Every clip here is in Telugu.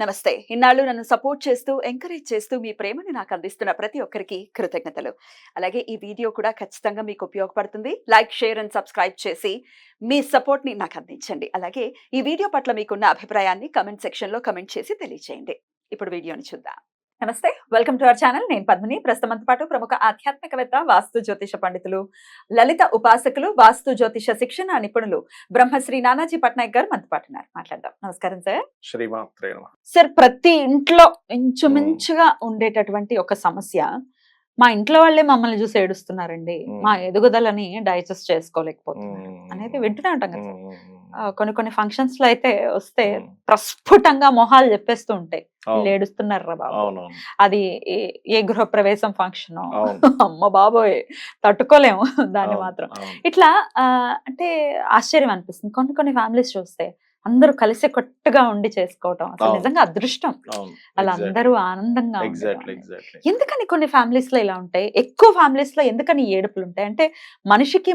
నమస్తే. ఇన్నాళ్ళు నన్ను సపోర్ట్ చేస్తూ, ఎంకరేజ్ చేస్తూ మీ ప్రేమని నాకు అందిస్తున్న ప్రతి ఒక్కరికి కృతజ్ఞతలు. అలాగే ఈ వీడియో కూడా ఖచ్చితంగా మీకు ఉపయోగపడుతుంది. లైక్, షేర్ అండ్ సబ్స్క్రైబ్ చేసి మీ సపోర్ట్‌ని నాకు అందించండి. అలాగే ఈ వీడియో పట్ల మీకున్న అభిప్రాయాన్ని కామెంట్ సెక్షన్‌లో కామెంట్ చేసి తెలియజేయండి. ఇప్పుడు వీడియోని చూద్దాం. నమస్తే. Welcome to our channel. నేను పద్మిని. ప్రస్తుతం మనతో పాటు ప్రముఖ ఆధ్యాత్మికవేత్త, వాస్తు జ్యోతిష పండితులు, లలిత ఉపాసకులు, వాస్తు జ్యోతిష శిక్షణ నిపుణులు బ్రహ్మశ్రీ నానాజీ పట్నాయక్ గారు మనతో పాటు ఉన్నారు. మాట్లాడదాం. నమస్కారం సార్. శ్రీమాత్రే నమః. సార్, ప్రతి ఇంట్లో ఇంచుమించుగా ఉండేటటువంటి ఒక సమస్య, మా ఇంట్లో వాళ్ళే మమ్మల్ని చూసి ఏడుస్తున్నారండి, మా ఎదుగుదలని డైజెస్ట్ చేసుకోలేకపోతున్నారు అనేది వింటూనే ఉంటాం కదా సార్. కొన్ని ఫంక్షన్స్ లో అయితే వస్తే ప్రస్ఫుటంగా మొహాలు చెప్పేస్తూ ఉంటాయి, వీళ్ళు ఏడుస్తున్నారు రా బాబు. అది ఏ గృహప్రవేశం ఫంక్షన్, అమ్మ బాబోయ్ తట్టుకోలేము దాన్ని మాత్రం. ఇట్లా అంటే ఆశ్చర్యం అనిపిస్తుంది. కొన్ని ఫ్యామిలీస్ చూస్తే అందరూ కలిసి కొట్టుగా ఉండి చేసుకోవటం అసలు నిజంగా అదృష్టం. అలా అందరూ ఆనందంగా ఎందుకని కొన్ని ఫ్యామిలీస్ లో ఇలా ఉంటాయి, ఎక్కువ ఫ్యామిలీస్ లో ఎందుకని ఏడుపులు ఉంటాయి? అంటే మనిషికి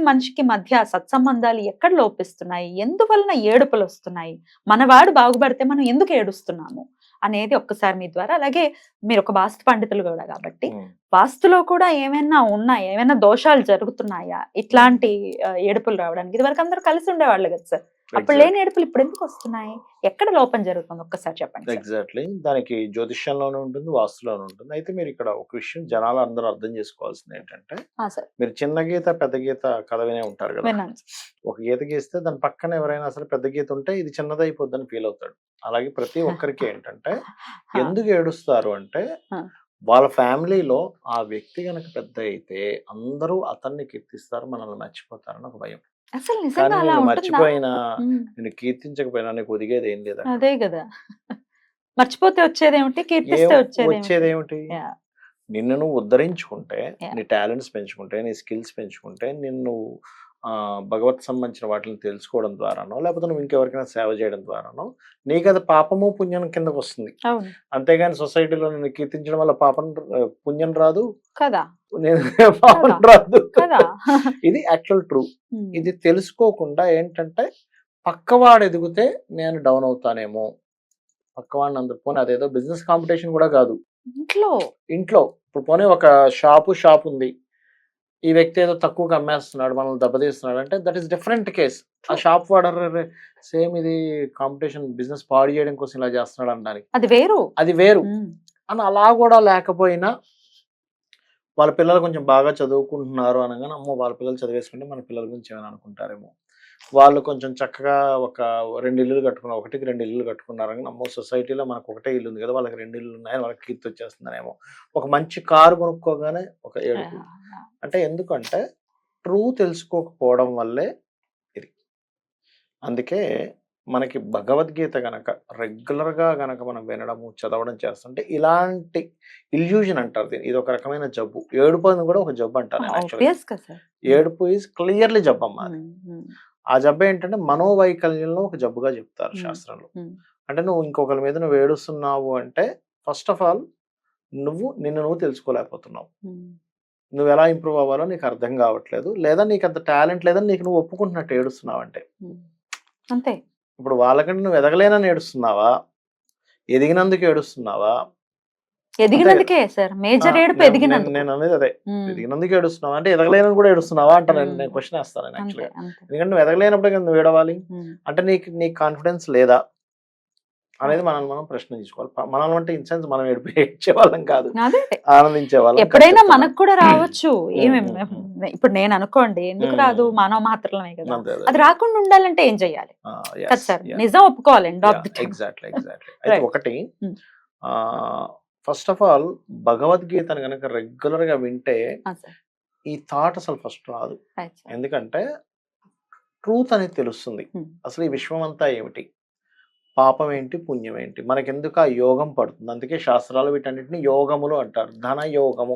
మధ్య సత్సంబంధాలు ఎక్కడ లోపిస్తున్నాయి, ఎందువలన ఏడుపులు వస్తున్నాయి, మనవాడు బాగుపడితే మనం ఎందుకు ఏడుస్తున్నాము అనేది ఒక్కసారి మీ ద్వారా, అలాగే మీరు ఒక వాస్తు పండితులు కూడా కాబట్టి వాస్తులో కూడా ఏమైనా ఉన్నాయా, ఏమైనా దోషాలు జరుగుతున్నాయా ఇట్లాంటి ఏడుపులు రావడానికి? ఇది వరకు అందరూ కలిసి ఉండేవాళ్ళు కదా సార్, అప్పుడు లేని ఏడుపులు ఇప్పుడు ఎందుకు వస్తున్నాయి, ఎక్కడ లోపం జరుగుతుంది ఒక్కసారి చెప్పండి. ఎగ్జాక్ట్లీ, దానికి జ్యోతిష్యంలోనే ఉంటుంది, వాస్తులోనే ఉంటుంది. అయితే మీరు ఇక్కడ ఒక విషయం జనాలు అందరూ అర్థం చేసుకోవాల్సింది ఏంటంటే, మీరు చిన్న గీత పెద్ద గీత కథ వినే ఉంటారు కదా. ఒక గీత గీస్తే దాని పక్కన ఎవరైనా సరే పెద్ద గీత ఉంటే ఇది చిన్నదైపోద్దని ఫీల్ అవుతాడు. అలాగే ప్రతి ఒక్కరికి ఏంటంటే ఎందుకు ఏడుస్తారు అంటే, వాళ్ళ ఫ్యామిలీలో ఆ వ్యక్తి కనుక పెద్ద అయితే అందరూ అతన్ని కీర్తిస్తారు, మనల్ని మర్చిపోతారని ఒక భయం. అసలు కానీ నేను మర్చిపోయినా, నేను కీర్తించకపోయినా నీకు ఒదిగేది ఏం లేదు. అదే కదా, మర్చిపోతే వచ్చేదేమిటి, కీర్తిస్తే వచ్చేదేమిటి? నిన్ను నువ్వు ఉద్ధరించుకుంటే, నీ టాలెంట్స్ పెంచుకుంటే, నీ స్కిల్స్ పెంచుకుంటే, నిన్ను భగవత్ సంబంధించిన వాటిని తెలుసుకోవడం ద్వారానో, లేకపోతే నువ్వు ఇంకెవరికైనా సేవ చేయడం ద్వారానో నీకు అది పాపము పుణ్యం కిందకు వస్తుంది. అంతేగాని సొసైటీలో నిన్ను కీర్తించడం వల్ల పాపం పుణ్యం రాదు కదా, పాపం రాదు. ఇది యాక్చువల్ ట్రూ. ఇది తెలుసుకోకుండా ఏంటంటే పక్కవాడు ఎదిగితే నేను డౌన్ అవుతానేమో, పక్కవాడిని అందరు పోనీ అదేదో బిజినెస్ కాంపిటీషన్ కూడా కాదు, ఇంట్లో ఇప్పుడు పోనీ ఒక షాప్ ఉంది, ఈ వ్యక్తి ఏదో తక్కువగా అమ్మేస్తున్నాడు, మనల్ని దెబ్బతీస్తున్నాడు అంటే దట్ ఈస్ డిఫరెంట్ కేస్. ఆ షాప్ వాడర్ సేమ్ ఇది కాంపిటీషన్ బిజినెస్ పాడు చేయడం కోసం ఇలా చేస్తున్నాడు అనడానికి అది వేరు అని. అలా కూడా లేకపోయినా వాళ్ళ పిల్లలు కొంచెం బాగా చదువుకుంటున్నారు అనగానే అమ్మో వాళ్ళ పిల్లలు చదివేసుకుంటే మన పిల్లల గురించి ఏమైనా అనుకుంటారేమో, వాళ్ళు కొంచెం చక్కగా ఒక 2 ఇల్లులు కట్టుకున్నారు, 1కి 2 ఇల్లులు కట్టుకున్నారని అమ్మో సొసైటీలో మనకు ఒకటే ఇల్లు ఉంది కదా, వాళ్ళకి 2 ఇల్లు ఉన్నాయని వాళ్ళకి కీర్తి వచ్చేస్తుందనేమో. ఒక మంచి కారు కొనుక్కోగానే ఒక ఏడుపు. అంటే ఎందుకంటే ట్రూ తెలుసుకోకపోవడం వల్లే ఇది. అందుకే మనకి భగవద్గీత గనక రెగ్యులర్గా గనక మనం వినడము చదవడం చేస్తుంటే ఇలాంటి ఇల్యూజన్ అంటారు దీన్ని. ఇది ఒక రకమైన జబ్బు. ఏడుపు అని కూడా ఒక జబ్బు అంటారు. ఏడుపు ఈజ్ క్లియర్లీ జబ్బు అమ్మా. ఆ జబ్బు ఏంటంటే మనోవైకల్యంలో ఒక జబ్బుగా చెప్తారు శాస్త్రంలో. అంటే నువ్వు ఇంకొకరి మీద నువ్వు ఏడుస్తున్నావు అంటే ఫస్ట్ ఆఫ్ ఆల్ నిన్ను నువ్వు తెలుసుకోలేకపోతున్నావు. నువ్వు ఎలా ఇంప్రూవ్ అవ్వాలో నీకు అర్థం కావట్లేదు, లేదా నీకు అంత టాలెంట్ లేదని నీకు నువ్వు ఒప్పుకుంటున్నట్టు ఏడుస్తున్నావు అంటే అంతే. ఇప్పుడు వాళ్ళకంటే నువ్వు ఎదగలేనని ఏడుస్తున్నావా, ఎదిగినందుకు ఏడుస్తున్నావా? ఎదిగినందుకే సార్ మేజర్ ఏడుపు, ఎదిగినందుకు. నేను అనేది అదే, ఎదిగినందుకు ఏడుస్తున్నావా అంటే ఎదగలేనని కూడా ఏడుస్తున్నావా అంటాను నేను క్వశ్చన్ వేస్తాను యాక్చువల్గా. ఎందుకంటే నువ్వు ఎదగలేనప్పుడే కదా నువ్వు ఏడవాలి. అంటే నీకు కాన్ఫిడెన్స్ లేదా అనేది మనం ప్రశ్నించుకోవాలి. మనం అంటే ఇన్సెన్స్ మనం ఏడ్చే వాళ్ళం కాదు, ఆనందించే వాళ్ళం. ఎప్పుడైనా మనకు కూడా రావచ్చు. ఇప్పుడు నేను అనుకోండి, ఎందుకు రాదు, మానవ మాత్రమే కదా, అది రాకుండా ఉండాలంటే ఏం చెయ్యాలి సార్? నిజం ఒప్పుకోవాలండి. ఎగ్జాక్ట్లీ. అయితే ఒకటి, ఫస్ట్ ఆఫ్ ఆల్ భగవద్గీతను కనుక రెగ్యులర్ గా వింటే ఈ థాట్ అసలు ఫస్ట్ రాదు. ఎందుకంటే ట్రూత్ అనేది తెలుస్తుంది. అసలు ఈ విశ్వం అంతా ఏమిటి, పాపం ఏంటి, పుణ్యం ఏంటి, మనకెందుకు ఆ యోగం పడుతుంది. అందుకే శాస్త్రాలు వీటన్నిటిని యోగములు అంటారు. ధన యోగము,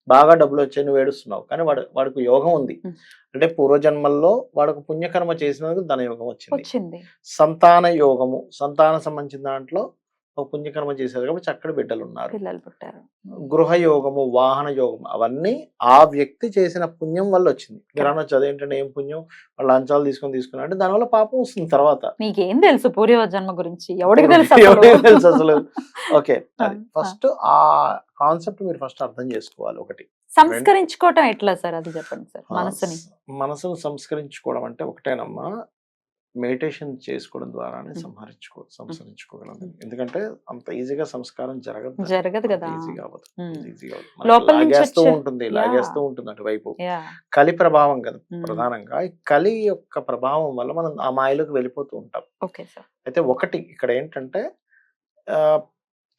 బాగా డబ్బులు వచ్చాయి నువ్వు ఏడుస్తున్నావు, కానీ వాడికి యోగం ఉంది. అంటే పూర్వజన్మల్లో వాడికి పుణ్యకర్మ చేసినందుకు ధన యోగం వచ్చింది. సంతాన యోగము, సంతానం సంబంధించిన దాంట్లో ఒక పుణ్యకర్మ చేశారు కాబట్టి చక్కటి బిడ్డలు ఉన్నారు. పిల్లలు పుట్టారు. గృహ యోగము, వాహన యోగము అవన్నీ ఆ వ్యక్తి చేసిన పుణ్యం వల్ల వచ్చింది. మీరు అనొచ్చు అదేంటంటే ఏం పుణ్యం, వాళ్ళు లంచాలు తీసుకుని అంటే దానివల్ల పాపం వస్తుంది తర్వాత. నీకేం తెలుసు పూర్వ జన్మ గురించి? ఎవడికి తెలుసు ఎవరికి తెలుసు అసలు? ఓకే, ఆ, అది ఫస్ట్ ఆ కాన్సెప్ట్ మీరు ఫస్ట్ అర్థం చేసుకోవాలి. ఒకటి సంస్కరించుకోవటం ఎట్లా సార్, అది చెప్పండి సార్. మనసుని మనసును సంస్కరించుకోవడం అంటే ఒకటేనమ్మా, మెడిటేషన్ చేసుకోవడం ద్వారానే సంస్కరించుకోగలం. ఎందుకంటే అంత ఈజీగా సంస్కారం జరగదు జరగదు కదా. ఈజీగా అవ్వదు. ఈజీగా లోపల నుంచి లాగేస్తూ వచ్చే- ఉంటుంది, Yeah. లాగేస్తూ ఉంటుంది అటువైపు. యా. కలి ప్రభావం కదా Mm. ప్రధానంగా. ఈ కలి యొక్క ప్రభావం వల్ల మనం ఆ మాయలోకి వెళ్ళిపోతూ ఉంటాం. Okay sir. అయితే ఒకటి ఇక్కడ ఏంటంటే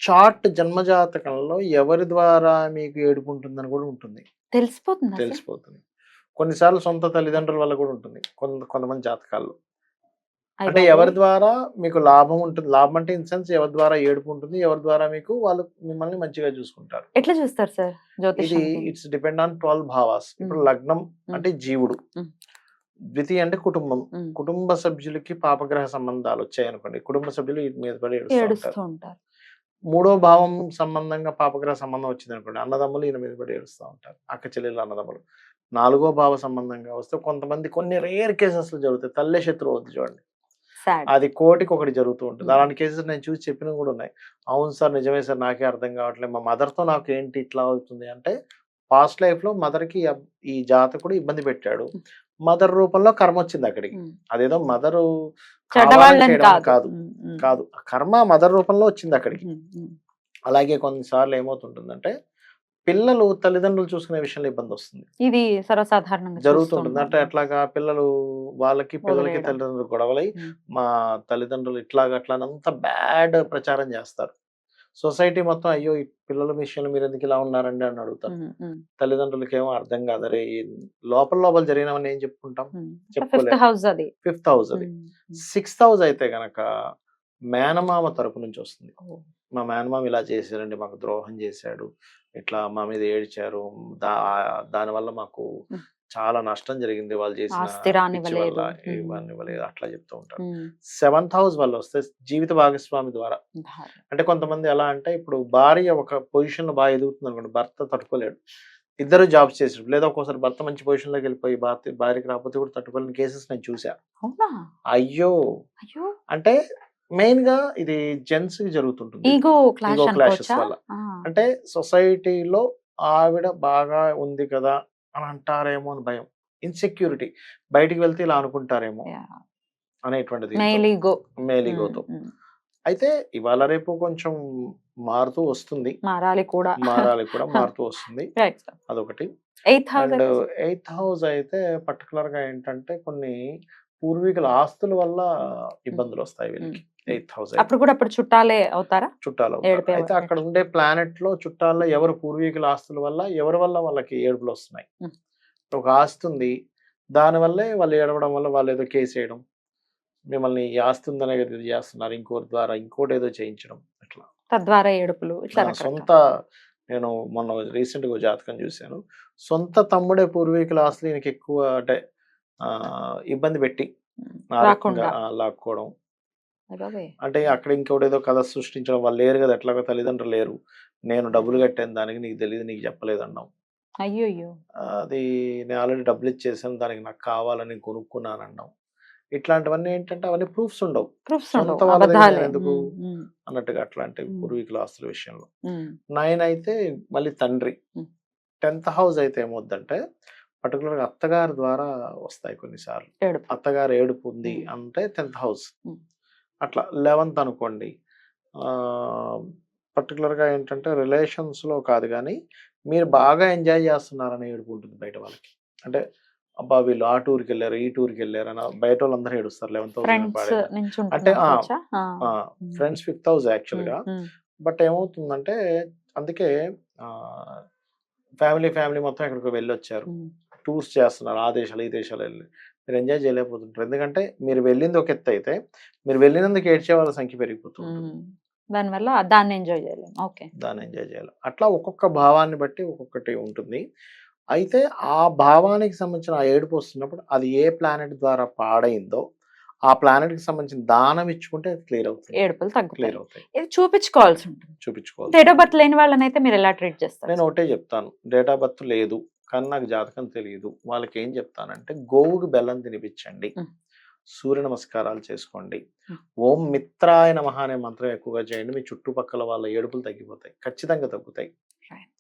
చార్ట్ జన్మజాతకంలో ఎవరి ద్వారా మీకు ఏడుపు ఉంటుందని కూడా ఉంటుంది, తెలిసిపోతుంది. తెలిసిపోతుంది. కొన్నిసార్లు సొంత తల్లిదండ్రుల వల్ల కూడా ఉంటుంది కొంతమంది జాతకాల్లో. అంటే ఎవరి ద్వారా మీకు లాభం ఉంటుంది, లాభం అంటే ఇన్ సెన్స్ ఎవరి ద్వారా ఏడుపు ఉంటుంది, ఎవరి ద్వారా మీకు వాళ్ళు మిమ్మల్ని మంచిగా చూసుకుంటారు. ఎట్లా చూస్తారు సార్ ఇది జ్యోతిషం? ఇట్స్ డిపెండ్ ఆన్ 12 భావాస్. ఇప్పుడు లగ్నం అంటే జీవుడు, ద్వితీయ అంటే కుటుంబం. కుటుంబ సభ్యులకి పాపగ్రహ సంబంధాలు వచ్చాయి అనుకోండి, కుటుంబ సభ్యులు వీటి మీద పడి ఏడుస్తూ ఏడుస్తూ ఉంటారు. మూడో భావం సంబంధంగా పాపగ్రహ సంబంధం వచ్చింది అనుకోండి, అన్నదమ్ములు ఈయన మీద పడి ఏడుస్తూ ఉంటారు, అక్క చెల్లెలు అన్నదమ్ములు. నాలుగో భావ సంబంధంగా వస్తే కొంతమంది కొన్ని రేర్ కేసెస్ లో జరుగుతాయి, తల్లే శత్రువు అవుతుంది చూడండి, సాడ్. అది కోటికి ఒకటి జరుగుతూ ఉంటుంది. అలాంటి కేసెస్ నేను చూసి చెప్పినవి కూడా ఉన్నాయి. అవును సార్ నిజమే సార్, నాకే అర్థం కావట్లేదు, మా మదర్తో నాకు ఏంటి ఇట్లా అవుతుంది అంటే, పాస్ట్ లైఫ్ లో మదర్ కి ఈ జాతకుడు ఇబ్బంది పెట్టాడు, మదర్ రూపంలో కర్మ వచ్చింది అక్కడికి. అదేదో మదరు చెడ్డవాళ్ళని కాదు. కాదు కాదు, కర్మ మదర్ రూపంలో వచ్చింది అక్కడికి. అలాగే కొన్నిసార్లు ఏమవుతుంటుందంటే పిల్లలు తల్లిదండ్రులు చూసుకునే విషయంలో ఇబ్బంది వస్తుంది, ఇది సర్వసాధారణంగా జరుగుతుంటుంది. అంటే ఎట్లాగా పిల్లలు పిల్లలకి వదిలేయడం. తల్లిదండ్రులు గొడవలై మా తల్లిదండ్రులు ఇట్లాగా అట్లా అంత బ్యాడ్ ప్రచారం చేస్తారు. సొసైటీ మొత్తం అయ్యో ఈ పిల్లల విషయంలో మీరు ఎందుకు ఇలా ఉన్నారండి అని అడుగుతారు. తల్లిదండ్రులకి ఏమో అర్థం కాదు, అరే లోపల జరిగినవన్నీ ఏం చెప్పుకుంటాం, చెప్పుకోలేదు. హౌస్ అది. 5th హౌస్ అది. 6th హౌస్ అయితే గనక మేనమామ తరపు నుంచి వస్తుంది. మా మేనమామ ఇలా చేశారండి, మాకు ద్రోహం చేశాడు, ఇట్లా మా మీద ఏడ్చారు, దానివల్ల మాకు చాలా నష్టం జరిగింది, వాళ్ళు చేసిన ఆస్తి రానివ్వలేదు. పిచ్చి వల్ల ఇవన్నీ ఇవ్వలేదు, అట్లా చెప్తూ ఉంటారు. 7th హౌస్ వల్ల వస్తే జీవిత భాగస్వామి ద్వారా. అంటే కొంతమంది ఎలా అంటే ఇప్పుడు భార్య ఒక పొజిషన్ లో బాగా ఎదుగుతుంది అనుకోండి, భర్త తట్టుకోలేడు, ఇద్దరు జాబ్స్ చేసారు, లేదా ఒక్కోసారి భర్త మంచి పొజిషన్ లోకి వెళ్ళిపోయి భార్యకి రాకపోతే కూడా తట్టుకోలేని కేసెస్ నేను చూసా. అయ్యో అంటే మెయిన్ గా ఇది జెంట్స్ కి జరుగుతుంటుంది, ఈగో క్లాషెస్ వల్ల. అంటే సొసైటీలో ఆవిడ బాగా ఉంది కదా అని అంటారేమో అని భయం, ఇన్సెక్యూరిటీ, బయటికి వెళ్తే ఇలా అనుకుంటారేమో అనేటువంటిది మేల్ ఈగోతో. అయితే ఇవాళ రేపు కొంచెం మారుతూ వస్తుంది, మారాలి కూడా మారుతూ వస్తుంది. అదొకటి. అండ్ 8th హౌస్ అయితే పర్టికులర్ గా ఏంటంటే కొన్ని పూర్వీకుల ఆస్తుల వల్ల ఇబ్బందులు వస్తాయి వీళ్ళకి. 8th హౌస్ అప్పుడు చుట్టాలే అవుతారా? చుట్టాలు అవుతారు. అయితే అక్కడ ఉండే ప్లానెట్ లో చుట్టాల్లో ఎవరు పూర్వీకుల ఆస్తుల వల్ల ఎవరి వల్ల వాళ్ళకి ఏడుపులు వస్తున్నాయి. ఒక ఆస్తి ఉంది, దానివల్లే వాళ్ళు ఏడవడం వల్ల వాళ్ళు ఏదో కేసు వేయడం, మిమ్మల్ని ఈ ఆస్తి ఉందనే కదా ఇది చేస్తున్నారు, ఇంకోటి ద్వారా ఇంకోటి ఏదో చేయించడం, అట్లా తద్వారా ఏడుపులు. సొంత నేను మొన్న రీసెంట్ గా జాతకం చూశాను, సొంత తమ్ముడే పూర్వీకుల ఆస్తులు ఈయనకి ఎక్కువ అంటే ఇబ్బంది పెట్టి లాక్కోవడం. అంటే అక్కడ ఇంకోటి ఏదో కథ సృష్టించడం, వాళ్ళు లేరు కదా, ఎట్లాగో తల్లిదండ్రులు లేరు, నేను డబ్బులు కట్టాను దానికి, నీకు తెలియదు, నీకు చెప్పలేదు అన్నాం. అయ్యో అది నేను ఆల్రెడీ డబ్బులు ఇచ్చేసాను, దానికి నాకు కావాలని కొనుక్కున్నాను అన్నాం. ఇట్లాంటివన్నీ ఏంటంటే అవన్నీ ప్రూఫ్స్ ఉండవు, సొంత వాళ్ళ ఎందుకు అన్నట్టుగా అట్లాంటి పూర్వీకుల ఆస్తుల విషయంలో. 9 అయితే మళ్ళీ తండ్రి. 10th హౌస్ అయితే ఏమవుద్దంటే పర్టికులర్ గా అత్తగారి ద్వారా వస్తాయి కొన్నిసార్లు, అత్తగారు ఏడుపు ఉంది అంటే 10th హౌస్. అట్లా 11th అనుకోండి, పర్టికులర్ గా ఏంటంటే రిలేషన్స్ లో కాదు కానీ మీరు బాగా ఎంజాయ్ చేస్తున్నారని ఏడుపు ఉంటుంది బయట వాళ్ళకి. అంటే అబ్బా వీళ్ళు ఆ టూర్కి వెళ్ళారు, ఈ టూర్కి వెళ్ళారు అని బయట వాళ్ళందరూ ఏడుస్తారు 11th హౌస్. అంటే ఫ్రెండ్స్ 5th హౌస్ యాక్చువల్ గా. బట్ ఏమవుతుందంటే అందుకే ఫ్యామిలీ మొత్తం ఎక్కడికి వెళ్ళొచ్చారు, టూర్స్ చేస్తున్నారు, ఆ దేశాలు ఈ దేశాలు వెళ్ళి మీరు ఎంజాయ్ చేయలేకపోతుంటారు. ఎందుకంటే మీరు వెళ్ళింది ఒక ఎత్తు అయితే మీరు వెళ్ళినందుకు ఏడ్చే వాళ్ళ సంఖ్య పెరిగిపోతుంది, దానివల్ల దాన్ని ఎంజాయ్ చేయాలి. అట్లా ఒక్కొక్క భావాన్ని బట్టి ఒక్కొక్కటి ఉంటుంది. అయితే ఆ భావానికి సంబంధించిన ఆ ఏడుపు వస్తున్నప్పుడు అది ఏ ప్లానెట్ ద్వారా పాడైందో ఆ ప్లానెట్ కి సంబంధించిన దానం ఇచ్చుకుంటే అది క్లియర్ అవుతుంది, ఏడుపులు తగ్గుతాయి. క్లియర్ అవుతాయి. ఇది చూపించుకోవాల్సి ఉంటుంది. చూపించుకోవాలి. డేట్ ఆఫ్ బర్త్ లేని వాళ్ళని అయితే మీరు ఎలా ట్రీట్ చేస్తారు? నేను ఒకటే చెప్తాను, డేట్ ఆఫ్ బర్త్ లేదు కానీ నాకు జాతకం తెలియదు వాళ్ళకి ఏం చెప్తానంటే గోవుకి బెల్లం తినిపించండి, మ్. సూర్య నమస్కారాలు చేసుకోండి, మ్. ఓం మిత్రాయ నమః అనే మంత్రం ఎక్కువగా చేయండి, మీ చుట్టుపక్కల వాళ్ళ ఏడుపులు తగ్గిపోతాయి, ఖచ్చితంగా తగ్గుతాయి.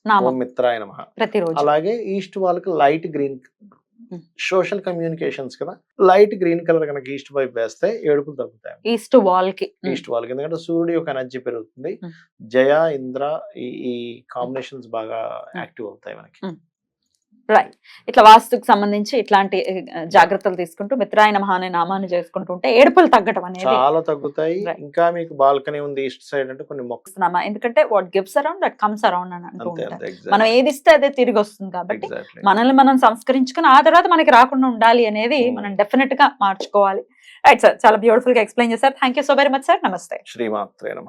నామం ఓం మిత్రాయ నమః. ప్రతిరోజు. అలాగే ఈస్ట్ వాళ్ళకి లైట్ గ్రీన్, మ్. సోషల్ కమ్యూనికేషన్స్ కదా, లైట్ గ్రీన్ కలర్ కనుక ఈస్ట్ వైపు వేస్తే ఏడుపులు తగ్గుతాయి. ఈస్ట్ వాల్ కి. ఈస్ట్ వాళ్ళకి ఎందుకంటే సూర్యుడి యొక్క ఎనర్జీ పెరుగుతుంది, మ్. జయ ఇంద్ర ఈ కాంబినేషన్స్ బాగా యాక్టివ్ అవుతాయి మనకి. రైట్. ఇట్లా వాస్తుకు సంబంధించి ఇట్లాంటి జాగ్రత్తలు తీసుకుంటూ మిత్రాయ నమః అనే నామాన్ని చేసుకుంటూ ఉంటే ఏడుపులు తగ్గటం అనేది చాలా తగ్గుతాయి. Right. ఇంకా మీకు బాల్కనీ ఉంది ఈస్ట్ సైడ్ అంటే కొన్ని మొక్కలు, చూస్తున్నామా? ఎందుకంటే what gives around that comes around అని అంటూ అంతే ఉంటారు. అంతే మనం ఏది ఇస్తే అదే తిరిగి వస్తుంది కాబట్టి ఎగ్జాక్ట్లీ. మనల్ని మనం సంస్కరించుకుని ఆ తర్వాత మనకి రాకుండా ఉండాలి అనేది మనం డెఫినెట్ గా మార్చుకోవాలి. రైట్ సార్, చాలా బ్యూటిఫుల్ గా ఎక్స్ప్లెయిన్ చేశారు. Thank you so very much sir. నమస్తే. శ్రీమాత్రే నమః.